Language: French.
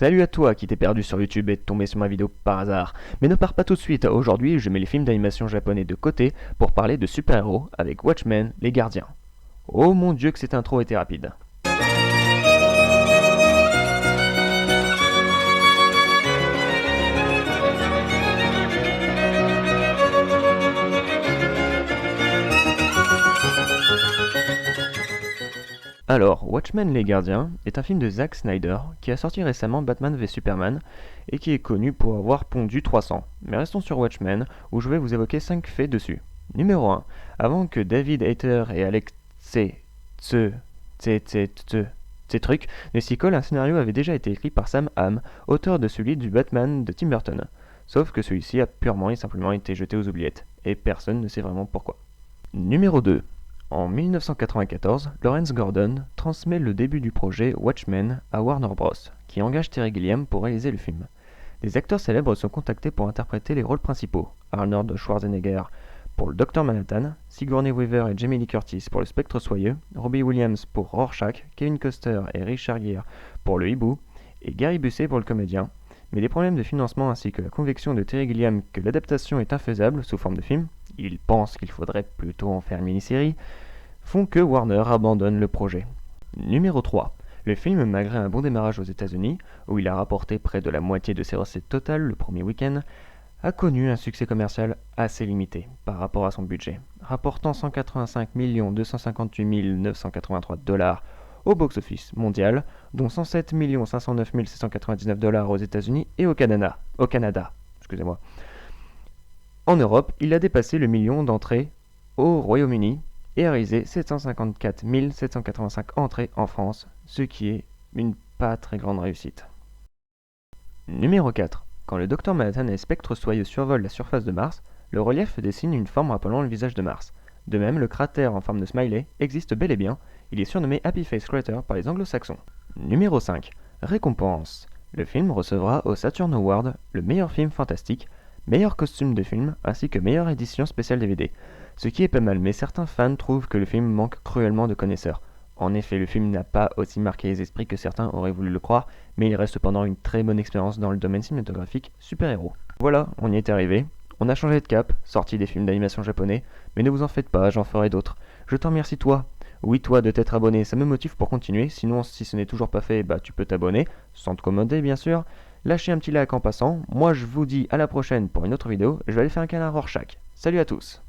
Salut à toi qui t'es perdu sur YouTube et tombé sur ma vidéo par hasard. Mais ne pars pas tout de suite, aujourd'hui je mets les films d'animation japonais de côté pour parler de super-héros avec Watchmen, les gardiens. Oh mon dieu que cette intro était rapide. Alors, Watchmen les gardiens est un film de Zack Snyder qui a sorti récemment Batman v Superman et qui est connu pour avoir pondu 300. Mais restons sur Watchmen où je vais vous évoquer 5 faits dessus. Numéro 1. Avant que David Hayter et Alex ces trucs ne s'y collent, un scénario avait déjà été écrit par Sam Hamm, auteur de celui du Batman de Tim Burton. Sauf que celui-ci a purement et simplement été jeté aux oubliettes, et personne ne sait vraiment pourquoi. Numéro 2. En 1994, Lawrence Gordon transmet le début du projet Watchmen à Warner Bros., qui engage Terry Gilliam pour réaliser le film. Des acteurs célèbres sont contactés pour interpréter les rôles principaux. Arnold Schwarzenegger pour le Dr Manhattan, Sigourney Weaver et Jamie Lee Curtis pour le Spectre Soyeux, Robbie Williams pour Rorschach, Kevin Costner et Richard Gere pour le Hibou, et Gary Busey pour le comédien. Mais des problèmes de financement ainsi que la conviction de Terry Gilliam que l'adaptation est infaisable sous forme de film, il pense qu'il faudrait plutôt en faire une mini-série, font que Warner abandonne le projet. Numéro 3. Le film, malgré un bon démarrage aux États-Unis, où il a rapporté près de la moitié de ses recettes totales le premier week-end, a connu un succès commercial assez limité par rapport à son budget, rapportant 185 258 983 $ au box-office mondial, dont 107 509 699 $ aux États-Unis et au Canada. Excusez-moi. En Europe, il a dépassé le million d'entrées au Royaume-Uni et a réalisé 754 785 entrées en France, ce qui est une pas très grande réussite. Numéro 4. Quand le Dr Manhattan et Spectre Soyeux survolent la surface de Mars, le relief dessine une forme rappelant le visage de Mars. De même, le cratère en forme de smiley existe bel et bien, il est surnommé Happy Face Crater par les anglo-saxons. Numéro 5. Récompense. Le film recevra au Saturn Award le meilleur film fantastique, meilleur costume de film ainsi que meilleure édition spéciale DVD. Ce qui est pas mal, mais certains fans trouvent que le film manque cruellement de connaisseurs. En effet, le film n'a pas aussi marqué les esprits que certains auraient voulu le croire, mais il reste cependant une très bonne expérience dans le domaine cinématographique super-héros. Voilà, on y est arrivé. On a changé de cap, sorti des films d'animation japonais, mais ne vous en faites pas, j'en ferai d'autres. Je t'en remercie toi. Oui, toi, de t'être abonné, ça me motive pour continuer. Sinon, si ce n'est toujours pas fait, tu peux t'abonner, sans te commander bien sûr. Lâchez un petit like en passant. Moi, je vous dis à la prochaine pour une autre vidéo. Je vais aller faire un câlin à Rorschach. Salut à tous.